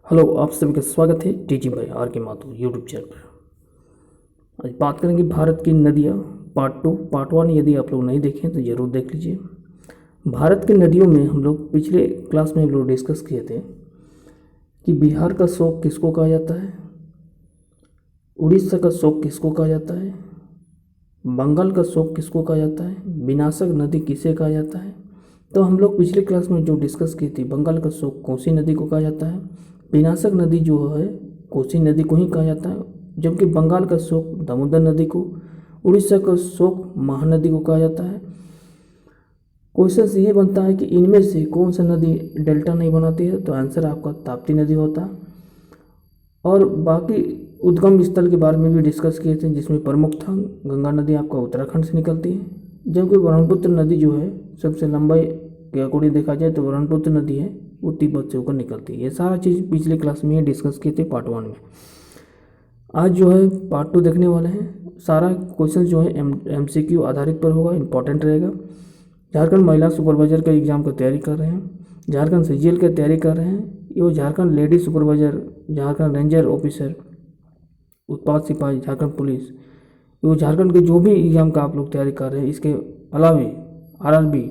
Hello, आप सभी का स्वागत है टीचिंग बाय आर के माथुर यूट्यूब चैनल पर। आज बात करेंगे भारत की नदियाँ पार्ट 1। यदि आप लोग नहीं देखें तो ज़रूर देख लीजिए। भारत की नदियों में हम लोग पिछले क्लास में हम लोग डिस्कस किए थे कि बिहार का शोक किसको कहा जाता है, उड़ीसा का शोक किसको कहा जाता है, बंगाल का शोक किसको कहा जाता है, विनाशक नदी किसे कहा जाता है। तो हम लोग पिछले क्लास में जो डिस्कस की थी, बंगाल का शोक कोसी नदी को कहा जाता है, विनाशक नदी जो है कोसी नदी को ही कहा जाता है, जबकि बंगाल का शोक दामोदर नदी को, उड़ीसा का शोक महानदी को कहा जाता है। क्वेश्चन ये बनता है कि इनमें से कौन सा नदी डेल्टा नहीं बनाती है, तो आंसर आपका ताप्ती नदी होता। और बाकी उद्गम स्थल के बारे में भी डिस्कस किए थे, जिसमें प्रमुख था गंगा नदी आपका उत्तराखंड से निकलती है, जबकि ब्रह्मपुत्र नदी जो है सबसे लंबाई के अकॉर्डिंग देखा जाए तो ब्रह्मपुत्र नदी है वो तिब्बत से होकर निकलती है। ये सारा चीज़ पिछले क्लास में डिस्कस किए थे पार्ट 1 में। आज जो है पार्ट 2 देखने वाले हैं। सारा क्वेश्चन जो है MCQ आधारित पर होगा, इंपॉर्टेंट रहेगा। झारखंड महिला सुपरवाइजर का एग्ज़ाम का तैयारी कर रहे हैं, झारखंड CGL की तैयारी कर रहे हैं, ये Jharkhand lady supervisor, Jharkhand ranger officer, उत्पाद सिपाही, झारखंड पुलिस, वो झारखंड के जो भी एग्ज़ाम का आप लोग तैयारी कर रहे हैं, इसके अलावे RRB,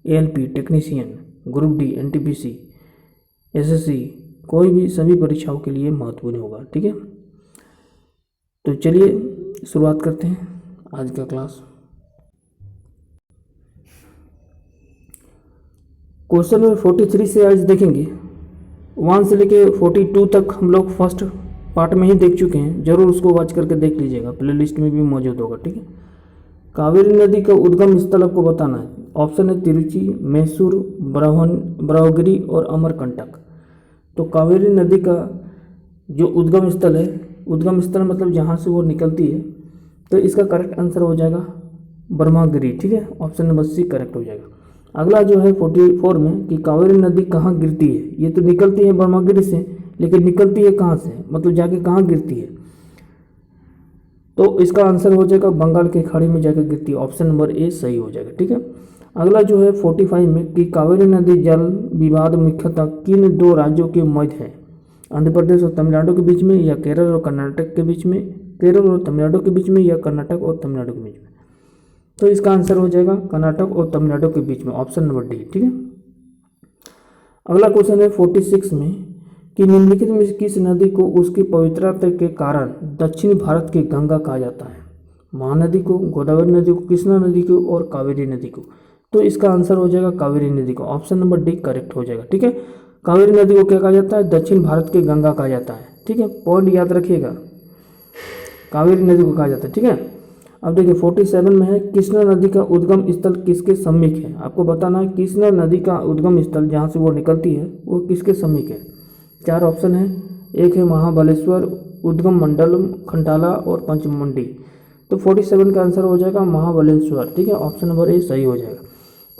ALP technician, group D, NTPC, SSC, कोई भी सभी परीक्षाओं के लिए महत्वपूर्ण होगा। ठीक है, तो चलिए शुरुआत करते हैं आज का क्लास। क्वेश्चन नंबर 43 से आज देखेंगे। 1 से लेके 42 तक हम लोग फर्स्ट पार्ट में ही देख चुके हैं, जरूर उसको वॉच करके देख लीजिएगा, प्लेलिस्ट में भी मौजूद होगा। ठीक है, कावेरी नदी का उद्गम स्थल आपको बताना है। ऑप्शन है तिरुचि, मैसूर, ब्रह्मगिरी और अमरकंटक। तो कावेरी नदी का जो उद्गम स्थल है, उद्गम स्थल मतलब जहाँ से वो निकलती है, तो इसका करेक्ट आंसर हो जाएगा ब्रह्मगिरी। ठीक है, ऑप्शन नंबर C करेक्ट हो जाएगा। अगला जो है 44 में कि कावेरी नदी कहाँ गिरती है। ये तो निकलती है ब्रह्मगिरी से, लेकिन निकलती है कहाँ से, मतलब जाके कहाँ गिरती है, तो इसका आंसर हो जाएगा बंगाल की खाड़ी में जाकर गिरती है। ऑप्शन नंबर A सही हो जाएगा। ठीक है, अगला जो है 45 में कि कावेरी नदी जल विवाद मुख्यतः किन दो राज्यों के मध्य है, आंध्र प्रदेश और तमिलनाडु के बीच में, या केरल और कर्नाटक के बीच में, केरल और तमिलनाडु के बीच में, या कर्नाटक और तमिलनाडु के बीच में। तो इसका आंसर हो जाएगा कर्नाटक और तमिलनाडु के बीच में, ऑप्शन नंबर D। ठीक है, अगला क्वेश्चन है 46 में कि निम्नलिखित में किस नदी को उसकी पवित्रता के कारण दक्षिण भारत की गंगा कहा जाता है। महानदी को, गोदावरी नदी को, कृष्णा नदी को और कावेरी नदी को। तो इसका आंसर हो जाएगा कावेरी नदी को, ऑप्शन नंबर D करेक्ट हो जाएगा। ठीक है, कावेरी नदी को क्या कहा जाता है, दक्षिण भारत की गंगा कहा जाता है। ठीक है, पॉइंट याद रखिएगा, कावेरी नदी को कहा जाता है। ठीक है, अब देखिए 47 में है कृष्णा नदी का उद्गम स्थल किसके समीप है। आपको बताना है कृष्णा नदी का उद्गम स्थल जहाँ से वो निकलती है वो किसके समीप है। 4 ऑप्शन है, एक है महाबलेश्वर, उद्गम मंडलम, खंडाला और पंचमंडी। तो 47 का आंसर हो जाएगा महाबलेश्वर। ठीक है, ऑप्शन नंबर A सही हो जाएगा।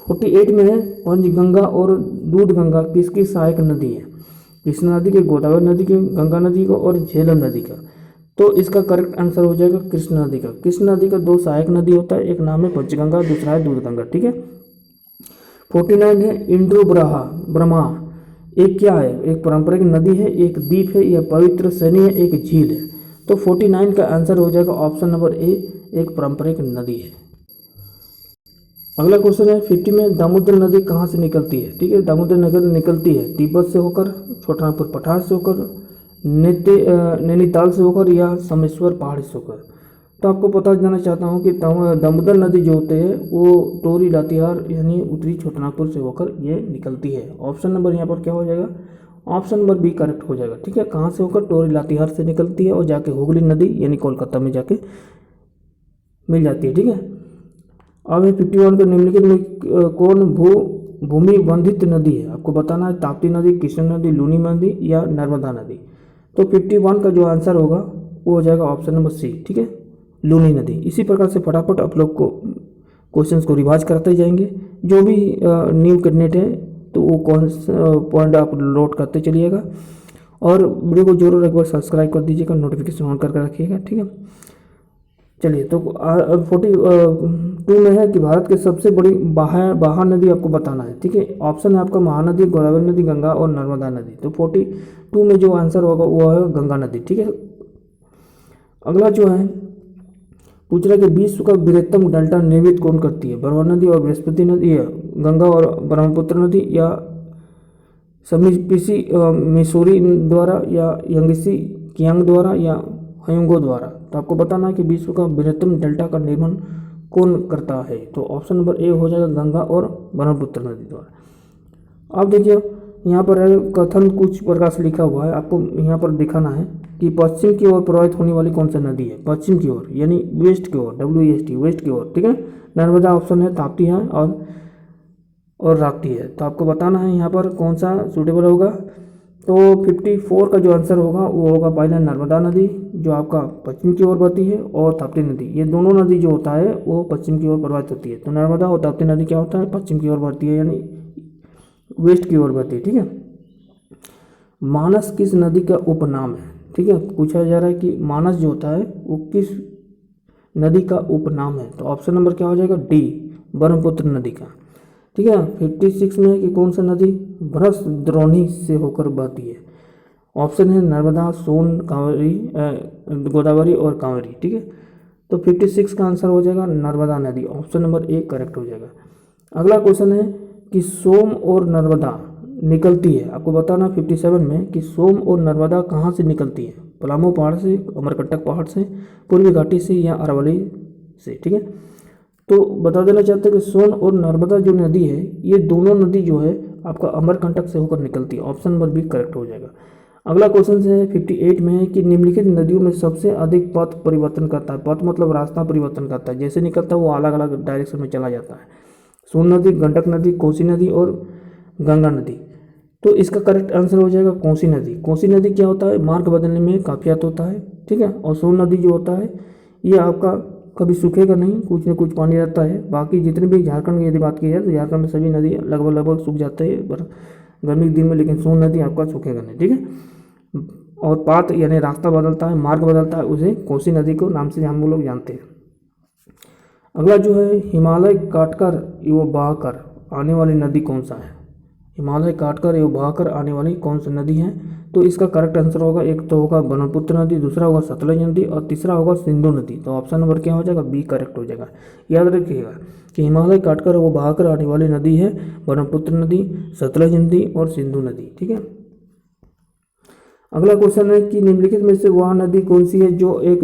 48 में है पंचगंगा और दूधगंगा किसकी सहायक नदी है। कृष्णा नदी के, गोदावरी नदी के, गंगा नदी का और झेलम नदी का। तो इसका करेक्ट आंसर हो जाएगा कृष्णा नदी का। कृष्णा नदी का 2 सहायक नदी होता है, एक नाम है पंचगंगा, दूसरा है दूधगंगा। ठीक है, 49 है इंद्रो ब्रह्मा। एक क्या है, एक पारंपरिक नदी है, एक द्वीप है, या पवित्र सैनी है, एक झील है। तो 49 का आंसर हो जाएगा ऑप्शन नंबर A, एक पारंपरिक नदी है। अगला क्वेश्चन है 50 में दामोदर नदी कहाँ से निकलती है। ठीक है, दामोदर नदी निकलती है तिब्बत से होकर, छोटानागपुर पठार से होकर, नैनीताल से होकर, या समेश्वर पहाड़ी से होकर। तो आपको पता जाना चाहता हूँ कि दामोदर नदी जो होते हैं वो टोरी लातेहार यानी उत्तरी छोटानागपुर से होकर ये निकलती है। ऑप्शन नंबर यहाँ पर क्या हो जाएगा, ऑप्शन नंबर B करेक्ट हो जाएगा। ठीक है, कहाँ से होकर, टोरी लातेहार से निकलती है और जाके हुगली नदी यानी कोलकाता में जाके मिल जाती है। ठीक है, अब है 51 के निम्नलिखित में कौन भूमि बंधित नदी है। आपको बताना है ताप्ती नदी, कृष्णा नदी, लूनी नदी या नर्मदा नदी। तो 51 का जो आंसर होगा वो हो जाएगा ऑप्शन नंबर C। ठीक है, लूनी नदी। इसी प्रकार से फटाफट आप लोग को क्वेश्चंस को रिवाइज करते जाएंगे। जो भी न्यू कैंडिडेट है तो वो कौन पॉइंट आप नोट करते चलिएगा, और वीडियो को जरूर एक बार सब्सक्राइब कर दीजिएगा, नोटिफिकेशन ऑन करके रखिएगा। ठीक है, चलिए तो 42 में है कि भारत की सबसे बड़ी बाहा नदी आपको बताना है, ठीक है। ऑप्शन है आपका महानदी, गोदावरी नदी, गंगा और नर्मदा नदी। तो 42 में जो आंसर होगा वो है गंगा नदी, ठीक है। अगला जो है पूछ रहा है कि विश्व का बृहत्तम डेल्टा निर्मित कौन करती है, बरवा नदी और बृहस्पति नदी, या गंगा और ब्रह्मपुत्र नदी, या समिपिसी मिसूरी द्वारा, या यंगसी कियांग द्वारा, या हयोंगो द्वारा। तो आपको बताना है कि विश्व का बृहत्तम डेल्टा का निर्माण कौन करता है। तो ऑप्शन नंबर ए हो जाएगा गंगा और ब्रह्मपुत्र नदी द्वारा। अब देखिए यहाँ पर है कथन कुछ प्रकार से लिखा हुआ है, आपको यहाँ पर दिखाना है कि पश्चिम की ओर प्रवाहित होने वाली कौन सी नदी है, पश्चिम की ओर यानी वेस्ट की ओर, WEST वेस्ट की ओर, ठीक है। नर्मदा ऑप्शन है, ताप्ती है और राप्ती है। तो आपको बताना है यहाँ पर कौन सा सूटेबल होगा। तो 54 का जो आंसर होगा वो होगा पहले नर्मदा नदी जो आपका पश्चिम की ओर बहती है, और ताप्ती नदी, ये दोनों नदी जो होता है वो पश्चिम की ओर प्रवाहित होती है। तो नर्मदा और ताप्ती नदी क्या होता है, पश्चिम की ओर बहती है यानी वेस्ट की ओर बहती है, ठीक है। मानस किस नदी का उपनाम है, ठीक है। पूछा जा रहा है कि मानस जो होता है वो किस नदी का उपनाम है। तो ऑप्शन नंबर क्या हो जाएगा, डी ब्रह्मपुत्र नदी का, ठीक है। 56 में है कि कौन सा नदी भ्रस द्रोणी से होकर बहती है। ऑप्शन है नर्मदा, सोन, कावेरी, गोदावरी और कावेरी, ठीक है। तो 56 का आंसर हो जाएगा नर्मदा नदी, ऑप्शन नंबर ए करेक्ट हो जाएगा। अगला क्वेश्चन है कि सोम और नर्मदा निकलती है, आपको बताना 57 में कि सोम और नर्मदा कहाँ से निकलती है, पलामू पहाड़ से, अमरकंटक पहाड़ से, पूर्वी घाटी से, या अरावली से, ठीक है। तो बता देना चाहते हैं कि सोन और नर्मदा जो नदी है ये दोनों नदी जो है आपका अमरकंटक से होकर निकलती है, ऑप्शन नंबर बी करेक्ट हो जाएगा। अगला क्वेश्चन है 58 में है कि निम्नलिखित नदियों में सबसे अधिक पथ परिवर्तन करता है, पथ मतलब रास्ता परिवर्तन करता है, जैसे निकलता है वो अलग अलग डायरेक्शन में चला जाता है। सोन नदी, गंडक नदी, कोसी नदी और गंगा नदी। तो इसका करेक्ट आंसर हो जाएगा कोसी नदी। कोसी नदी क्या होता है, मार्ग बदलने में काफियत होता है, ठीक है। और सोन नदी जो होता है ये आपका कभी सूखेगा नहीं, कुछ न कुछ पानी रहता है। बाकी जितने भी झारखंड की यदि बात की जाए तो झारखंड में सभी नदी लगभग सूख जाते हैं गर्मी के दिन में, लेकिन सोन नदी आपका सूखेगा नहीं, ठीक है। और पाथ यानी रास्ता बदलता है, मार्ग बदलता है, उसे कोसी नदी को नाम से हम लोग जानते हैं। अगला जो है हिमालय काटकर एवं बहाकर आने वाली नदी कौन सा है, हिमालय काटकर एवं बहाकर आने वाली कौन सी नदी है। तो इसका करेक्ट आंसर होगा, एक तो होगा ब्रह्मपुत्र नदी, दूसरा होगा सतलज नदी और तीसरा होगा सिंधु नदी। तो ऑप्शन नंबर क्या हो जाएगा, बी करेक्ट हो जाएगा। याद रखिएगा कि हिमालय काटकर वो बहाकर आने वाली नदी है ब्रह्मपुत्र नदी, सतलज नदी और सिंधु नदी, ठीक है। अगला क्वेश्चन है कि निम्नलिखित में से वह नदी कौन सी है जो एक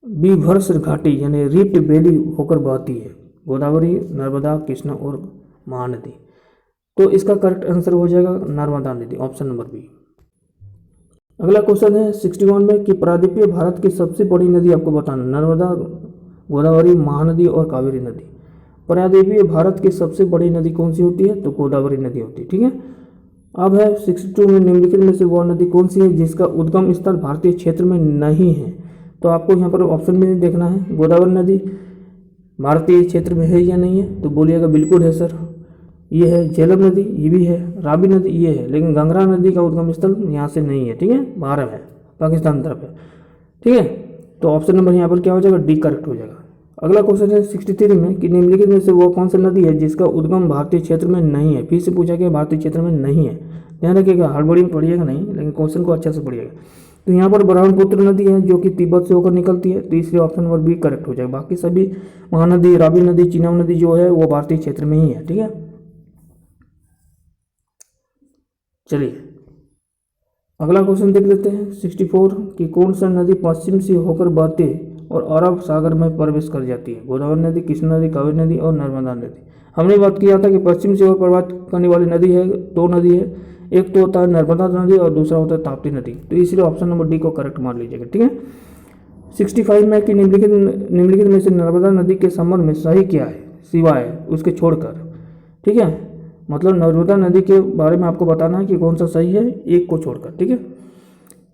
बीभत्स घाटी यानी रिफ्ट वैली होकर बहती है, गोदावरी, नर्मदा, कृष्णा और महानदी। तो इसका करेक्ट आंसर हो जाएगा नर्मदा नदी, ऑप्शन नंबर बी। अगला क्वेश्चन है 61 में कि प्रायद्वीपीय भारत की सबसे बड़ी नदी आपको बताना, नर्मदा, गोदावरी, महानदी और कावेरी नदी। प्रायद्वीपीय भारत की सबसे बड़ी नदी कौन सी होती है, तो गोदावरी नदी होती है, ठीक है। अब है 62 में निम्नलिखित में से वह नदी कौन सी है जिसका उद्गम स्थल भारतीय क्षेत्र में नहीं है। तो आपको यहाँ पर ऑप्शन में देखना है, गोदावरी नदी भारतीय क्षेत्र में है या नहीं है, तो बोलिएगा बिल्कुल है सर, ये है। झेलम नदी ये भी है, रावी नदी ये है, लेकिन गंगा नदी का उद्गम स्थल यहाँ से नहीं है, ठीक है, बाहर है, पाकिस्तान तरफ है, ठीक है। तो ऑप्शन नंबर यहाँ पर क्या हो जाएगा, डी करेक्ट हो जाएगा। अगला क्वेश्चन है 63 में कि निम्नलिखित में से वो कौन सी नदी है जिसका उद्गम भारतीय क्षेत्र में नहीं है। फिर से पूछा गया भारतीय क्षेत्र में नहीं है, ध्यान रखिएगा, हड़बड़ी में पढ़िएगा नहीं, लेकिन क्वेश्चन को अच्छा से पढ़िएगा। तो यहाँ पर ब्रह्मपुत्र नदी है जो कि तिब्बत से होकर निकलती है, तो इसलिए ऑप्शन नंबर बी करेक्ट हो जाएगा। बाकी सभी महानदी, रावी नदी, चीनाब नदी जो है वो भारतीय क्षेत्र में ही है, ठीक है। चलिए अगला क्वेश्चन देख लेते हैं 64 कि कौन सा नदी पश्चिम से होकर बहती है और अरब सागर में प्रवेश कर जाती है, गोदावरी नदी, कृष्णा नदी, कावेरी नदी और नर्मदा नदी। हमने बात किया था कि पश्चिम से होकर प्रवाहित करने वाली नदी है, दो नदी है, एक तो होता है नर्मदा नदी और दूसरा होता है ताप्ती नदी। तो इसलिए ऑप्शन नंबर डी को करेक्ट मान लीजिएगा, ठीक है। 65 में कि निम्नलिखित में से नर्मदा नदी के संबंध में सही क्या है सिवाय उसके छोड़कर, ठीक है। मतलब नर्मदा नदी के बारे में आपको बताना है कि कौन सा सही है, एक को छोड़कर, ठीक है।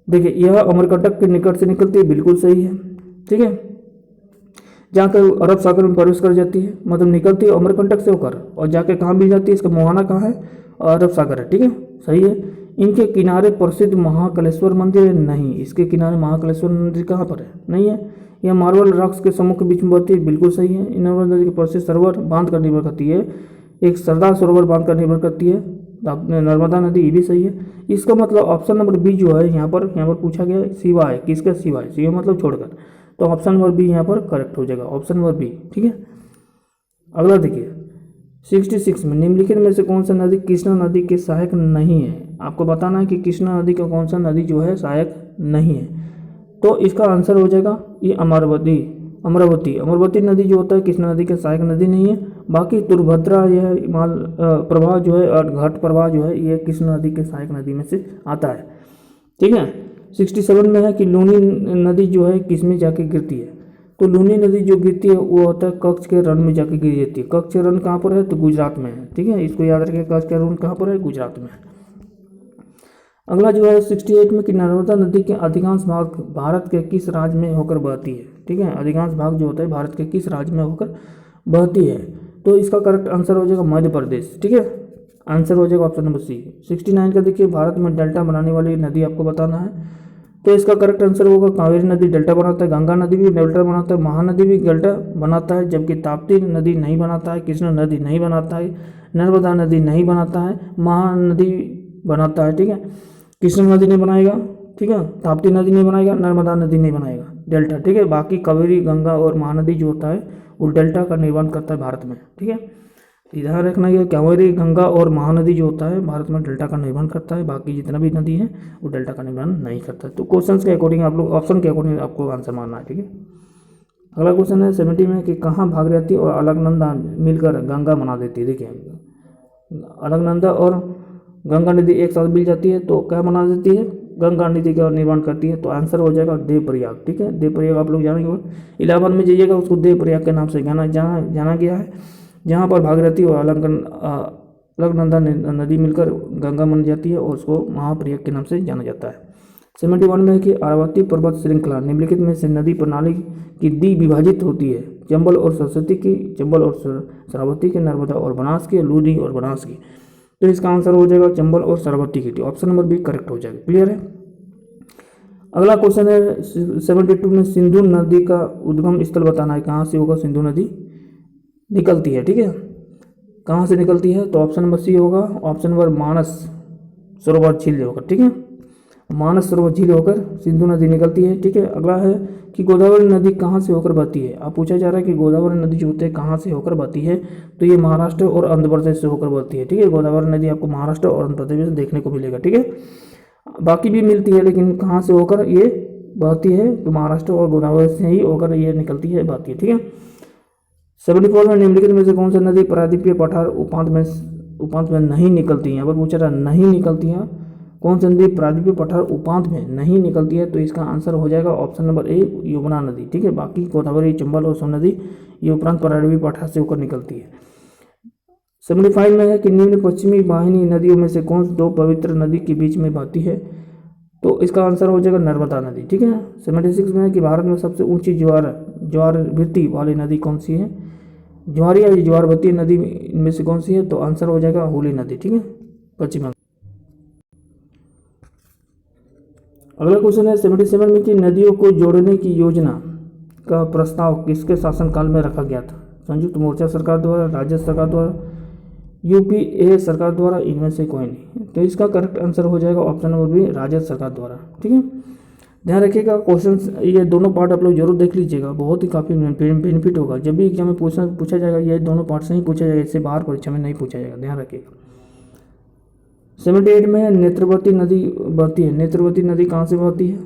देखिए यह अमरकंटक के निकट से निकलती है, बिल्कुल सही है, ठीक है। जाकर अरब सागर में प्रवेश कर जाती है, मतलब निकलती है अमरकंटक से होकर और जाके कहाँ मिल जाती है, इसका मुहाना कहाँ है, अरब सागर है, ठीक है, सही है। इनके किनारे प्रसिद्ध महाकालेश्वर मंदिर है, नहीं, इसके किनारे महाकालेश्वर मंदिर कहाँ पर है, नहीं है। यह मार्बल रॉक्स के समूह के बीच में बहती है, बिल्कुल सही है। इन नर्मदा नदी की प्रसिद्ध सरोवर बांध कर निर्भर करती है, एक सरदार सरोवर बांध कर निर्भर करती है नर्मदा नदी, ये भी सही है। इसका मतलब ऑप्शन नंबर बी जो है यहाँ पर पूछा गया सिवाय किसका, सिवाय, सिवाय मतलब छोड़कर, तो ऑप्शन नंबर बी यहाँ पर करेक्ट हो जाएगा, ऑप्शन नंबर बी, ठीक है। अगला देखिए 66 में निम्नलिखित में से कौन सा नदी कृष्णा नदी के सहायक नहीं है। आपको बताना है कि कृष्णा नदी का कौन सा नदी जो है सहायक नहीं है, तो इसका आंसर हो जाएगा ये अमरावती नदी जो होता है कृष्णा नदी के सहायक नदी नहीं है। बाकी तुंगभद्रा यह हिमाल प्रवाह जो है और घाट प्रवाह जो है ये कृष्णा नदी के सहायक नदी में से आता है, ठीक है। 67 में है कि लूनी नदी जो है किस में जाके गिरती है, तो लूनी नदी जो गिरती है वो होता है कच्छ के रण में जाके गिर जाती है। कच्छ के रण कहाँ पर है, तो गुजरात में है, ठीक है, इसको याद रखिए, कच्छ के रण कहाँ पर है, गुजरात में है। अगला जो है 68 में कि नर्मदा नदी के अधिकांश भाग भारत के किस राज्य में होकर बहती है, ठीक है, अधिकांश भाग जो होता है भारत के किस राज्य में होकर बहती है, तो इसका करेक्ट आंसर हो जाएगा मध्य प्रदेश, ठीक है, आंसर हो जाएगा ऑप्शन नंबर सी। 69 का देखिए भारत में डेल्टा बनाने वाली नदी आपको बताना है, तो इसका करेक्ट आंसर होगा कावेरी नदी डेल्टा बनाता है, गंगा नदी भी डेल्टा बनाता है, महानदी भी डेल्टा बनाता है, जबकि ताप्ती नदी नहीं बनाता है, कृष्णा नदी नहीं बनाता है, नर्मदा नदी नहीं बनाता है, महानदी बनाता है, ठीक है, कृष्णा नदी नहीं बनाएगा, ठीक है, ताप्ती नदी नहीं बनाएगा, नर्मदा नदी नहीं बनाएगा डेल्टा, ठीक है। बाकी कावेरी गंगा और महानदी जो होता है वो डेल्टा का निर्माण करता है भारत में, ठीक है। ध्यान रखना ये कावेरी गंगा और महानदी जो होता है भारत में डेल्टा का निर्माण करता है, बाकी जितना भी नदी है वो डेल्टा का निर्माण नहीं करता है। तो क्वेश्चन के अकॉर्डिंग आप लोग ऑप्शन के अकॉर्डिंग आपको आंसर मानना है, ठीक है। अगला क्वेश्चन है 70 में कि कहाँ भागीरथी और अलकनंदा मिलकर गंगा बना देती है। देखिए अलकनंदा और गंगा नदी एक साथ मिल जाती है तो क्या बना देती है, गंगा नदी का निर्माण करती है, तो आंसर हो जाएगा देवप्रयाग, ठीक है। देवप्रयाग आप लोग जानेंगे, इलाहाबाद में जाइएगा उसको देवप्रयाग के नाम से जाना गया है, जहाँ पर भागीरथी और अलकनंदा नदी मिलकर गंगा बन जाती है और उसको महाप्रयाग के नाम से जाना जाता है। 71 में है कि अरावती पर्वत श्रृंखला निम्नलिखित में से नदी प्रणाली की विभाजित होती है, चंबल और सरस्वती की, चंबल और सरस्वती की, नर्मदा और बनास की, लूनी और बनास की, तो इसका आंसर हो जाएगा चंबल और सरस्वती की, ऑप्शन नंबर बी करेक्ट हो जाएगा। क्लियर है। अगला क्वेश्चन है 72 में सिंधु नदी का उद्गम स्थल बताना है, कहाँ से होगा सिंधु नदी निकलती है, ठीक है, कहाँ से निकलती है, तो ऑप्शन नंबर सी होगा, ऑप्शन नंबर मानस सरोवर झील होकर, ठीक है, मानस सरोवर झील होकर सिंधु नदी निकलती है, ठीक है। अगला है कि गोदावरी नदी कहाँ से होकर बहती है। अब पूछा जा रहा है कि गोदावरी नदी जो होती है कहाँ से होकर बहती है, तो ये महाराष्ट्र और आंध्र प्रदेश से होकर बहती है, ठीक है। गोदावरी नदी आपको महाराष्ट्र और आंध्र प्रदेश में देखने को मिलेगा, ठीक है, बाकी भी मिलती है लेकिन कहाँ से होकर ये बहती है, तो महाराष्ट्र और गोदावरी से ही होकर ये निकलती है, बहती है, ठीक है। 74 में निम्नलिखित में से कौन सा नदी प्रायद्वीपीय पठार उपांत में नहीं निकलती है। यहाँ पर पूछा रहा नहीं निकलती है, कौन सी नदी प्रायद्वीपीय पठार उपांत में नहीं निकलती है, तो इसका आंसर हो जाएगा ऑप्शन नंबर ए यमुना नदी, ठीक है। बाकी गोदावरी, चंबल और सोन नदी ये उपरांत प्रायद्वीपीय पठार से होकर निकलती है। 75 में है कि निम्न पश्चिमी वाहिनी नदियों में से कौन सी दो पवित्र नदी के बीच में बहती है, तो इसका आंसर हो जाएगा नर्मदा नदी, ठीक है। 76 में है कि भारत में सबसे ऊंची ज्वारवृत्ति वाली नदी कौन सी है, ज्वारी या ज्वारवती नदी इनमें से कौन सी है, तो आंसर हो जाएगा हुगली नदी, ठीक है, पश्चिम बंगाल। अगला क्वेश्चन है 77 में कि नदियों को जोड़ने की योजना का प्रस्ताव किसके शासनकाल में रखा गया था। संयुक्त मोर्चा सरकार द्वारा, राज्य सरकार द्वारा, यूपीए सरकार द्वारा, इनमें से कोई नहीं, तो इसका करेक्ट आंसर हो जाएगा ऑप्शन नंबर बी राज्य सरकार द्वारा, ठीक है। ध्यान रखिएगा क्वेश्चन ये दोनों पार्ट आप लोग जरूर देख लीजिएगा, बहुत ही काफ़ी बेनिफिट होगा। जब भी एग्जाम में पूछा जाएगा ये दोनों पार्ट से ही पूछा जाएगा, इससे बाहर परीक्षा में नहीं पूछा जाएगा, ध्यान रखिएगा। 78 में नेत्रवती नदी बहती है, नेत्रवती नदी कहाँ से बहती है,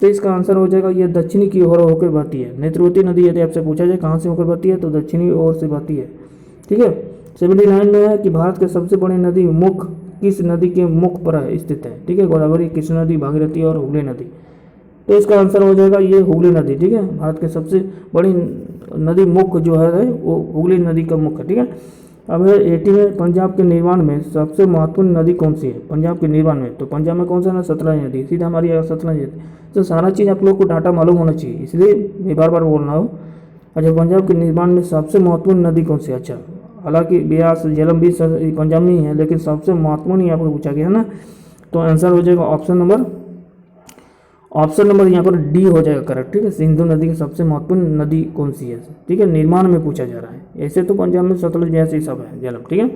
तो इसका आंसर हो जाएगा ये दक्षिणी की ओर होकर बहती है। नेत्रवती नदी यदि आपसे पूछा जाए कहाँ से होकर बहती है, तो दक्षिणी ओर से बहती है, ठीक है। 79 में है कि भारत के सबसे बड़ी नदी मुख किस नदी के मुख पर स्थित है, ठीक है, गोदावरी, कृष्णा नदी, भागीरथी और हुगली नदी, तो इसका आंसर हो जाएगा ये हुगली नदी, ठीक है। भारत के सबसे बड़ी नदी मुख जो है वो हुगली नदी का मुख है, ठीक है। अब है 80 में पंजाब के निर्माण में सबसे महत्वपूर्ण नदी कौन सी है, पंजाब के निर्माण में, तो पंजाब में कौन सा ना सतलज नदी, सीधा हमारी सतलज नदी, तो सारा चीज़ आप लोग को डाटा मालूम होना चाहिए, इसलिए मैं बार बार बोल रहा हूँ। अच्छा पंजाब के निर्माण में सबसे महत्वपूर्ण नदी कौन सी है, अच्छा हालांकि ब्यास झेलम भी पंजाब में ही है लेकिन सबसे महत्वपूर्ण यहाँ पर पूछा गया है ना, तो आंसर हो जाएगा ऑप्शन नंबर यहाँ पर डी हो जाएगा करेक्ट, ठीक है। सिंधु नदी की सबसे महत्वपूर्ण नदी कौन सी है, ठीक है, निर्माण में पूछा जा रहा है। ऐसे तो पंजाब में सतलुज ब्यास ये सब है जलम, ठीक है।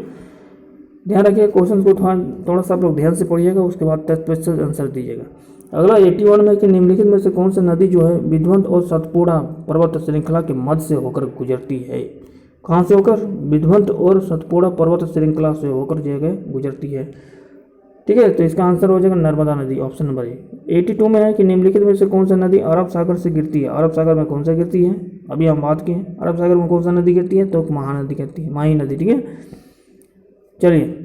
ध्यान रखिए क्वेश्चन को थोड़ा सा आप लोग ध्यान से पढ़िएगा, उसके बाद 10% आंसर दीजिएगा। अगला 81 में कि निम्नलिखित में से कौन सी नदी जो है विध्वंस और सतपुड़ा पर्वत श्रृंखला के मध्य से होकर गुजरती है। कहाँ से होकर, विध्वंस और सतपुड़ा पर्वत श्रृंखला से होकर जो है गुजरती है, ठीक है। तो इसका आंसर हो जाएगा नर्मदा नदी, ऑप्शन नंबर ए। 82 में है कि निम्नलिखित में से कौन सा नदी अरब सागर से गिरती है। अरब सागर में कौन सा गिरती है, अभी हम बात किए अरब सागर में कौन सा नदी गिरती है, तो महानदी गिरती है, माही नदी, ठीक है। चलिए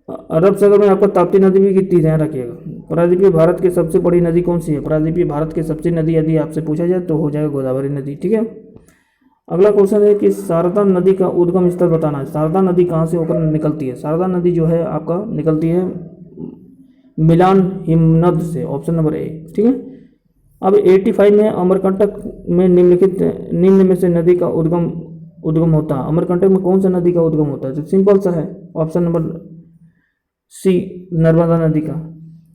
अरब सागर में आपको ताप्ती नदी भी गिरती है, ध्यान रखिएगा। प्रायद्वीपीय भारत की सबसे बड़ी नदी कौन सी है, प्रायद्वीपीय भारत की सबसे नदी यदि आपसे पूछा जाए तो हो जाएगा गोदावरी नदी, ठीक है। अगला क्वेश्चन है कि शारदा नदी का उद्गम स्थल बताना है। शारदा नदी कहाँ से होकर निकलती है। शारदा नदी जो है आपका निकलती है मिलान हिमनद से, ऑप्शन नंबर ए, ठीक है। अब 85 में अमरकंटक में निम्न में से नदी का उद्गम होता है। अमरकंटक में कौन सा नदी का उद्गम होता है, तो सिंपल सा है, ऑप्शन नंबर सी, नर्मदा नदी का।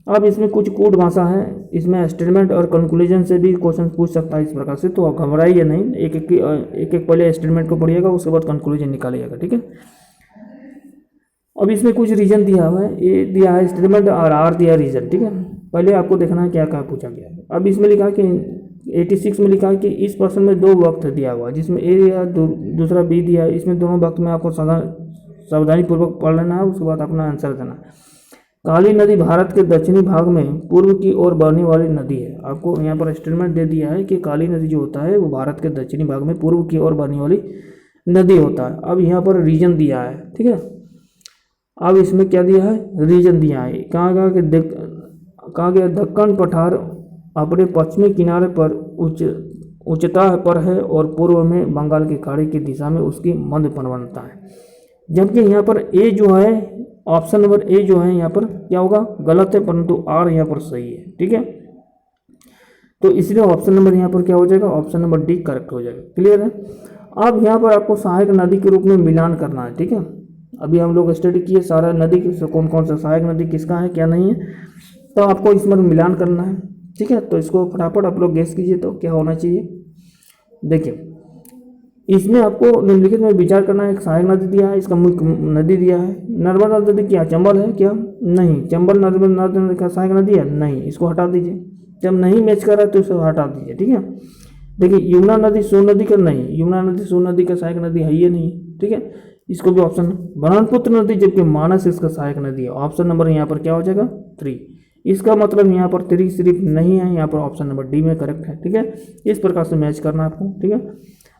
अब इसमें कुछ कूट भाषा है, इसमें स्टेटमेंट और कंक्लूजन से भी क्वेश्चन पूछ सकता है इस प्रकार से, तो आप घबराइए नहीं, एक एक पहले स्टेटमेंट को पढ़िएगा, उसके बाद कंक्लूजन निकालिएगा, ठीक है। अब इसमें कुछ रीजन दिया हुआ है, ए दिया है स्टेटमेंट और आर दिया रीजन, ठीक है। पहले आपको देखना है क्या क्या पूछा गया है। अब इसमें लिखा कि 86 में लिखा है कि इस प्रश्न में 2 वक्त दिया हुआ है, जिसमें ए दिया दूसरा बी दिया है। इसमें दोनों वक्त में आपको सावधानी पूर्वक पढ़ लेना है, उसके बाद अपना आंसर देना है। काली नदी भारत के दक्षिणी भाग में पूर्व की ओर बहने वाली नदी है। आपको यहाँ पर स्टेटमेंट दे दिया है कि काली नदी जो होता है वो भारत के दक्षिणी भाग में पूर्व की ओर बहने वाली नदी होता है। अब यहाँ पर रीजन दिया है, ठीक है। अब इसमें क्या दिया है, रीजन दिया है। कहाँ गया दक्कन पठार अपने पश्चिमी किनारे पर उच्चता पर है और पूर्व में बंगाल की खाड़ी की दिशा में उसकी मध्य बनता है। जबकि यहाँ पर ए जो है, ऑप्शन नंबर ए जो है यहाँ पर क्या होगा, गलत है, परंतु आर यहाँ पर सही है, ठीक है। तो इसलिए ऑप्शन नंबर यहाँ पर क्या हो जाएगा, ऑप्शन नंबर डी करेक्ट हो जाएगा। क्लियर है। अब यहाँ पर आपको सहायक नदी के रूप में मिलान करना है, ठीक है। अभी हम लोग स्टडी किए सारा नदी कौन कौन सा सहायक नदी किसका है क्या नहीं है, तो आपको इसमें मिलान करना है, ठीक है। तो इसको फटाफट आप लोग गेस कीजिए तो क्या होना चाहिए। देखिए इसमें आपको निम्नलिखित में विचार करना है। एक सहायक नदी दिया है, इसका मुख्य नदी दिया है। नर्मदा नदी क्या चंबल है क्या, नहीं, चंबल नर्मदा नदी का सहायक नदी है नहीं, इसको हटा दीजिए। जब नहीं मैच कर रहा है तो इसको हटा दीजिए, ठीक है। देखिए यमुना नदी सोन नदी का नहीं, यमुना नदी सोन नदी का सहायक नदी है ही नहीं, ठीक है। इसको भी ऑप्शन ब्रह्मपुत्र नदी, जबकि मानस इसका सहायक नदी है। ऑप्शन नंबर यहाँ पर क्या हो जाएगा 3। इसका मतलब यहाँ पर 3 सिर्फ नहीं है, यहाँ पर ऑप्शन नंबर डी में करेक्ट है, ठीक है। इस प्रकार से मैच करना है आपको, ठीक है।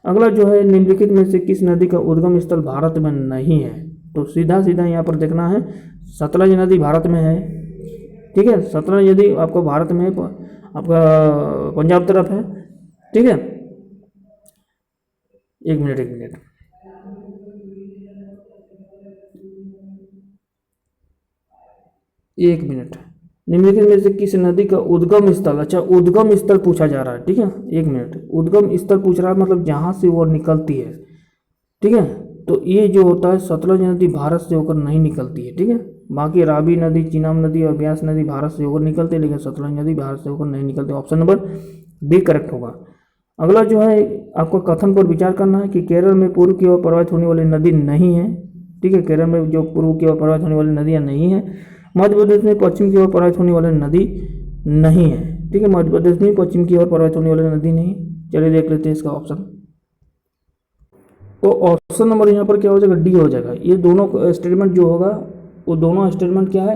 अगला जो है निम्नलिखित में से किस नदी का उद्गम स्थल भारत में नहीं है, तो सीधा सीधा यहाँ पर देखना है सतलज नदी भारत में है, ठीक है। सतलज नदी आपको भारत में आपका पंजाब तरफ है, ठीक है। एक मिनट निम्नलिखित में से किस नदी का उद्गम स्थल, अच्छा उद्गम स्थल पूछा जा रहा है, ठीक है। एक मिनट, उद्गम स्थल पूछ रहा है मतलब जहाँ से वो निकलती है, ठीक है। तो ये जो होता है सतलज नदी भारत से होकर नहीं निकलती है, ठीक है। बाकी रावी नदी, चिनाब नदी और ब्यास नदी भारत से होकर निकलती है, लेकिन सतलज नदी भारत से होकर नहीं निकलती। ऑप्शन नंबर डी करेक्ट होगा। अगला जो है आपको कथन पर विचार करना है कि केरल में पूर्व की ओर प्रवाहित होने वाली नदी नहीं है, ठीक है। केरल में जो पूर्व की ओर प्रवाहित होने वाली नदियाँ नहीं है। मध्य प्रदेश में पश्चिम की ओर प्रवाहित होने वाली नदी नहीं है, ठीक है। मध्य प्रदेश में पश्चिम की ओर प्रवाहित होने वाली नदी नहीं। चलिए देख लेते हैं इसका ऑप्शन। तो ऑप्शन नंबर यहाँ पर क्या हो जाएगा, डी हो जाएगा। ये दोनों स्टेटमेंट जो होगा वो दोनों स्टेटमेंट क्या है,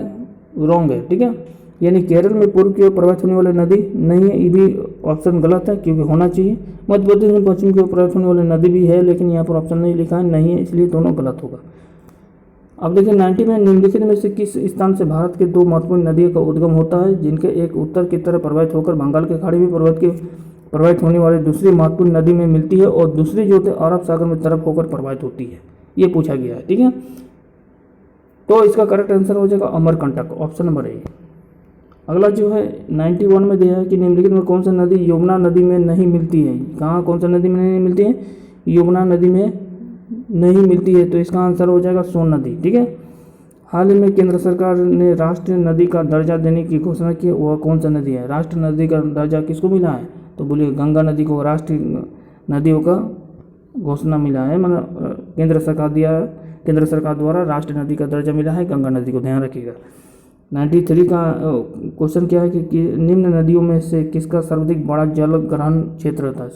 रॉन्ग है, ठीक है। यानी केरल में पूर्व की ओर प्रवाहित होने वाली नदी नहीं है, ये भी ऑप्शन गलत है क्योंकि होना चाहिए। मध्य प्रदेश में पश्चिम की ओर प्रवाहित होने वाली नदी भी है, लेकिन यहाँ पर ऑप्शन नहीं लिखा है, नहीं है, इसलिए दोनों गलत होगा। अब देखिए 90 में निम्नलिखित में से किस स्थान से भारत के 2 महत्वपूर्ण नदियों का उद्गम होता है, जिनके एक उत्तर की तरफ प्रवाहित होकर बंगाल की खाड़ी में प्रवाहित होने वाली दूसरी महत्वपूर्ण नदी में मिलती है और दूसरी जो है अरब सागर में तरफ होकर प्रवाहित होती है, ये पूछा गया है, ठीक है। तो इसका करेक्ट आंसर हो जाएगा अमरकंटक, ऑप्शन नंबर ए। अगला जो है 91 में दिया है कि निम्नलिखित में कौन सा नदी यमुना नदी में नहीं मिलती है। कहाँ कौन सा नदी में नहीं मिलती है, यमुना नदी में नहीं मिलती है, तो इसका आंसर हो जाएगा सोन नदी, ठीक है। हाल ही में केंद्र सरकार ने राष्ट्रीय नदी का दर्जा देने की घोषणा की है, वह कौन सा नदी है? राष्ट्रीय नदी का दर्जा किसको मिला है? तो बोलिए गंगा नदी को राष्ट्रीय नदियों का घोषणा मिला है, मतलब केंद्र सरकार द्वारा राष्ट्रीय नदी का दर्जा मिला है गंगा नदी को, ध्यान रखिएगा। 93 का क्वेश्चन क्या है कि निम्न नदियों में से किसका सर्वाधिक बड़ा जल ग्रहण क्षेत्र होता है?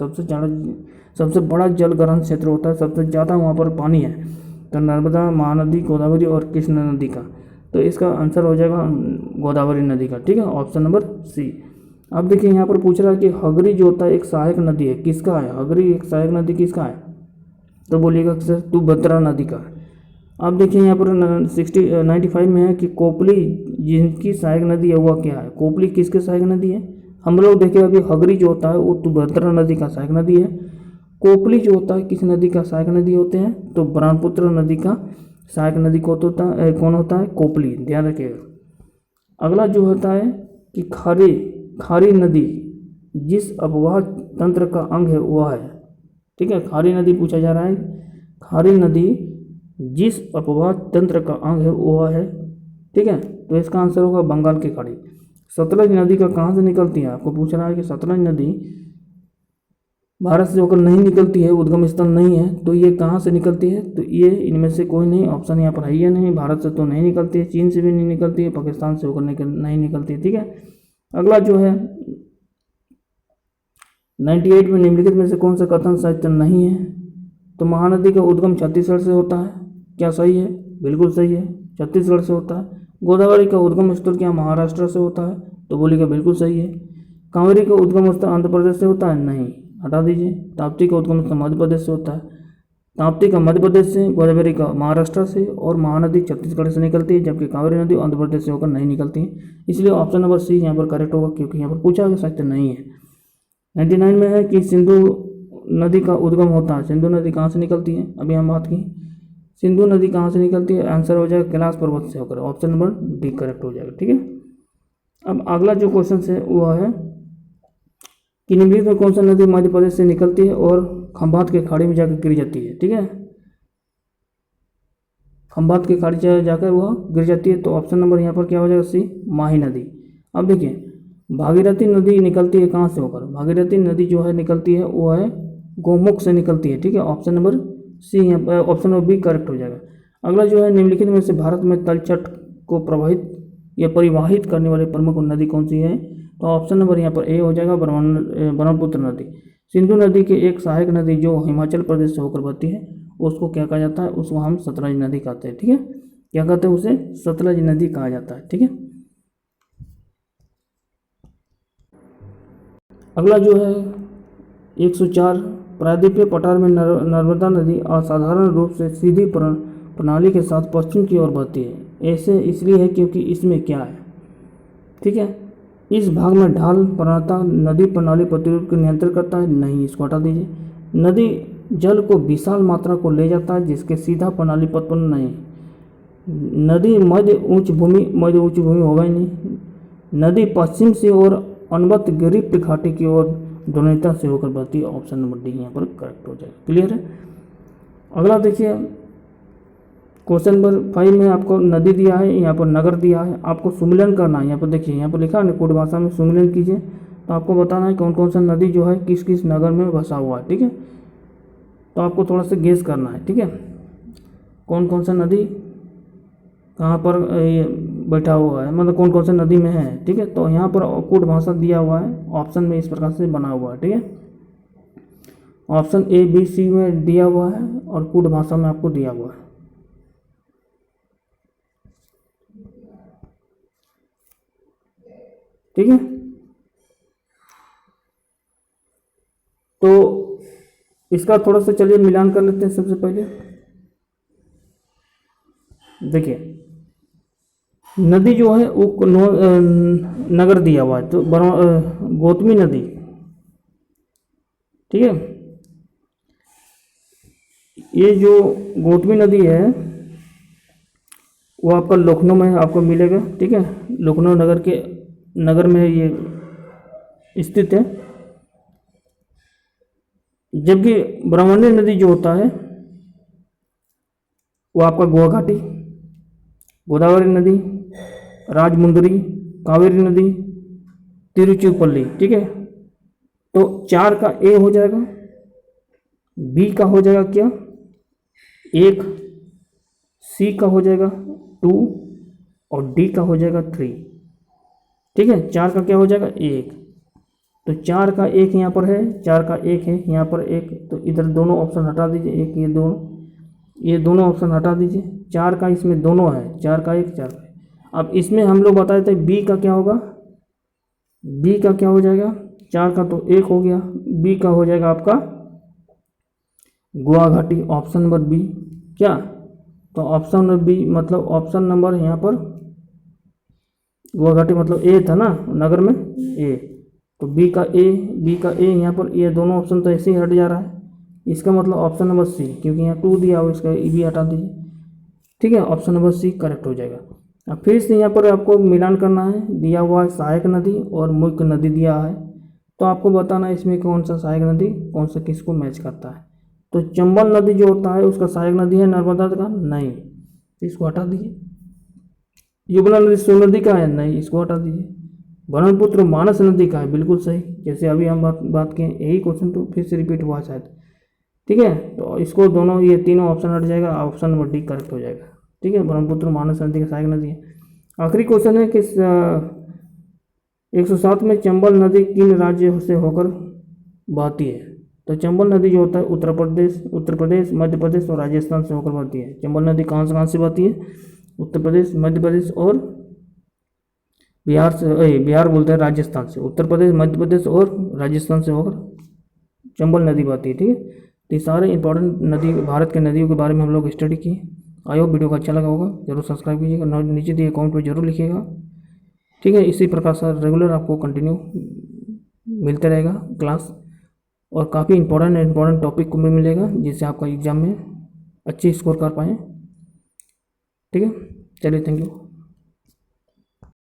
सबसे बड़ा जल ग्रहण क्षेत्र होता है, सबसे ज़्यादा वहाँ पर पानी है, तो नर्मदा, महानदी, गोदावरी और कृष्ण नदी का। तो इसका आंसर हो जाएगा गोदावरी नदी का, ठीक है, ऑप्शन नंबर सी। अब देखिए यहाँ पर पूछ रहा है कि हगरी जो होता है एक सहायक नदी है, किसका है? हगरी एक सहायक नदी किसका है? तो बोलिएगा सर तुंगभद्रा नदी का। अब देखिए यहाँ पर 95 में है कि कोपली जिनकी सहायक नदी है वह क्या है? कोपली किसके सहायक नदी है? हम लोग देखें अभी हगरी जो होता है वो तुंगभद्रा नदी का सहायक नदी है। कोपली जो होता है किस नदी का सहायक नदी होते हैं? तो ब्रह्मपुत्र नदी का सहायक नदी कौन होता है? कोपली, ध्यान रखिएगा। अगला जो होता है कि खारी नदी जिस अपवाह तंत्र का अंग है वह है, ठीक है, खारी नदी पूछा जा रहा है। खारी नदी जिस अपवाह तंत्र का अंग है वह है, ठीक है, तो इसका आंसर होगा बंगाल की खाड़ी। सतलज नदी का कहाँ से निकलती है? आपको पूछ रहा है कि सतलज नदी भारत से होकर नहीं निकलती है, उद्गम स्थल नहीं है, तो ये कहाँ से निकलती है? तो ये इनमें से कोई नहीं, ऑप्शन यहाँ पर है ही नहीं। भारत से तो नहीं निकलती है, चीन से भी नहीं निकलती है, पाकिस्तान से होकर नहीं निकलती है, ठीक है। अगला जो है 98 में निम्नलिखित में से कौन सा कथन सत्य नहीं है? तो महानदी का उद्गम छत्तीसगढ़ से होता है, क्या सही है? बिल्कुल सही है, छत्तीसगढ़ से होता है। गोदावरी का उद्गम स्थल क्या महाराष्ट्र से होता है? तो बोलिएगा बिल्कुल सही है। कांवरी का उद्गम स्थल आंध्र प्रदेश से होता है? नहीं, हटा दीजिए। ताप्ती का उद्गम स्थल मध्य प्रदेश से होता है, ताप्ती का मध्य प्रदेश से, गोदावरी का महाराष्ट्र से और महानदी छत्तीसगढ़ से निकलती है, जबकि कांवरी नदी आंध्र प्रदेश से होकर नहीं निकलती है। इसलिए ऑप्शन नंबर सी यहाँ पर करेक्ट होगा, क्योंकि यहाँ पर पूछा है सत्य नहीं है। 99 में है कि सिंधु नदी का उद्गम होता है। सिंधु नदी कहाँ से निकलती है? अभी हम बात की, सिंधु नदी कहाँ से निकलती है? आंसर हो जाएगा कैलाश पर्वत से होकर, ऑप्शन नंबर डी करेक्ट हो जाएगा, ठीक है। अब अगला जो क्वेश्चन है वो है कि निम्नलिखित में कौन सा नदी मध्य प्रदेश से निकलती है और खंभात के खाड़ी में जाकर गिर जाती है, ठीक है, खंभात की खाड़ी जाकर वह गिर जाती है, तो ऑप्शन नंबर यहाँ पर क्या हो जाएगा? सी, माही नदी। अब देखिए भागीरथी नदी निकलती है कहाँ से होकर? भागीरथी नदी जो है निकलती है वो है गोमुख से निकलती है, ठीक है, ऑप्शन नंबर सी, यहाँ ऑप्शन नंबर बी करेक्ट हो जाएगा। अगला जो है निम्नलिखित में से भारत में तलछट को प्रभावित या परिवाहित करने वाली प्रमुख नदी कौन सी है? तो ऑप्शन नंबर यहाँ पर ए हो जाएगा ब्रह्मपुत्र नदी। सिंधु नदी की एक सहायक नदी जो हिमाचल प्रदेश से होकर बहती है उसको क्या कहा जाता है? उसको हम सतलज नदी कहते हैं, ठीक है, क्या कहते हैं उसे? सतलज नदी कहा जाता है, ठीक है। अगला जो है 104 प्रायद्वीपीय पठार में नर्मदा नदी असाधारण रूप से सीधी प्रणाली के साथ पश्चिम की ओर बहती है। ऐसे इसलिए है क्योंकि इसमें क्या है, ठीक है, इस भाग में ढाल प्रवणता नदी प्रणाली प्रतिरूप को नियंत्रित करता है, नहीं, इसको हटा दीजिए। नदी जल को विशाल मात्रा को ले जाता है जिसके सीधा प्रणाली पथ पर नहीं। नदी मध्य उच्च भूमि होगा ही नहीं। नदी पश्चिम से और अनवत गिरिप्त घाटी की ओर द्रोणिता से होकर बहती है, ऑप्शन नंबर डी यहाँ पर करेक्ट हो जाएगा, क्लियर है। अगला देखिए क्वेश्चन नंबर 5 में आपको नदी दिया है, यहाँ पर नगर दिया है, आपको सुमिलन करना है। यहाँ पर देखिए यहाँ पर लिखा है कोड भाषा में सुमिलन कीजिए, तो आपको बताना है कौन कौन सा नदी जो है किस किस नगर में बसा हुआ है, ठीक है, तो आपको थोड़ा सा गेस करना है, ठीक है, कौन कौन सा नदी कहाँ पर बैठा हुआ है, मतलब कौन कौन सा नदी में है, ठीक है। तो यहाँ पर कूट भाषा दिया हुआ है, ऑप्शन में इस प्रकार से बना हुआ है, ठीक है, ऑप्शन ए बी सी में दिया हुआ है और कूट भाषा में आपको दिया हुआ है, ठीक है। तो इसका थोड़ा सा चलिए मिलान कर लेते हैं। सबसे पहले देखिए नदी जो है वो नगर दिया हुआ है, तो गौतमी नदी, ठीक है, ये जो गौतमी नदी है वो आपका लखनऊ में आपको मिलेगा, ठीक है, लखनऊ नगर में ये स्थित है। जबकि ब्रह्मणी नदी जो होता है वो आपका गोवा घाटी, गोदावरी नदी, राजमुंदरी, कावेरी नदी, तिरुचिरापल्ली। ठीक है, तो 4 का ए हो जाएगा, बी का हो जाएगा क्या 1, सी का हो जाएगा 2 और डी का हो जाएगा 3। ठीक है, 4 का क्या हो जाएगा 1, तो 4 का 1 यहाँ पर है, 4 का 1 है यहाँ पर 1, तो इधर दोनों ऑप्शन हटा दीजिए, एक ये दोनों ऑप्शन हटा दीजिए। 4 का इसमें दोनों है, 4 का 1, 4 का। अब इसमें हम लोग बताए थे बी का क्या होगा, बी का क्या हो जाएगा, 4 का तो 1 हो गया, बी का हो जाएगा आपका गुवाहाटी, ऑप्शन नंबर बी। क्या, तो ऑप्शन नंबर बी मतलब ऑप्शन नंबर यहाँ पर गुवाहाटी मतलब ए था ना, नगर में ए, तो बी का ए यहाँ पर, ये दोनों ऑप्शन तो ऐसे ही हट जा रहा है, इसका मतलब ऑप्शन नंबर सी, क्योंकि यहाँ 2 दिया हुआ, इसका ई भी हटा दीजिए। ठीक है, ऑप्शन नंबर सी करेक्ट हो जाएगा। अब फिर से यहाँ पर आपको मिलान करना है, दिया हुआ है सहायक नदी और मुख्य नदी दिया है, तो आपको बताना है इसमें कौन सा सहायक नदी कौन सा किसको मैच करता है। तो चंबल नदी जो होता है उसका सहायक नदी है नर्मदा का, नहीं, तो इसको हटा दीजिए। यमुना नदी सोन नदी का है, नहीं, इसको हटा दीजिए। ब्रह्मपुत्र मानस नदी का है, बिल्कुल सही, जैसे अभी हम बात किए, यही क्वेश्चन तो फिर से रिपीट हुआ शायद। ठीक है, तो इसको दोनों ये तीनों ऑप्शन हट जाएगा, ऑप्शन नंबर डी करेक्ट हो जाएगा। ठीक है, ब्रह्मपुत्र मानस नदी का सहायक नदी है। आखिरी क्वेश्चन है कि 107 में चंबल नदी किन राज्य से होकर बहती है। तो चंबल नदी जो होता है उत्तर प्रदेश, मध्य प्रदेश और राजस्थान से होकर बहती है। चंबल नदी कहाँ से बहती है, उत्तर प्रदेश, मध्य प्रदेश और बिहार से, बिहार बोलते हैं राजस्थान से, उत्तर प्रदेश, मध्य प्रदेश और राजस्थान से होकर चंबल नदी बहती है। ठीक है, तो ये सारे इंपॉर्टेंट नदी, भारत के नदियों के बारे में हम लोग स्टडी किए। आई होप वीडियो को अच्छा लगा होगा, जरूर सब्सक्राइब कीजिएगा, नीचे दिए कमेंट में जरूर लिखिएगा। ठीक है, इसी प्रकार से रेगुलर आपको कंटिन्यू मिलते रहेगा क्लास, और काफ़ी इंपॉर्टेंट टॉपिक को मिलेगा, जिससे आपका एग्जाम में अच्छी स्कोर कर पाएँ। ठीक है, चलिए, थैंक यू।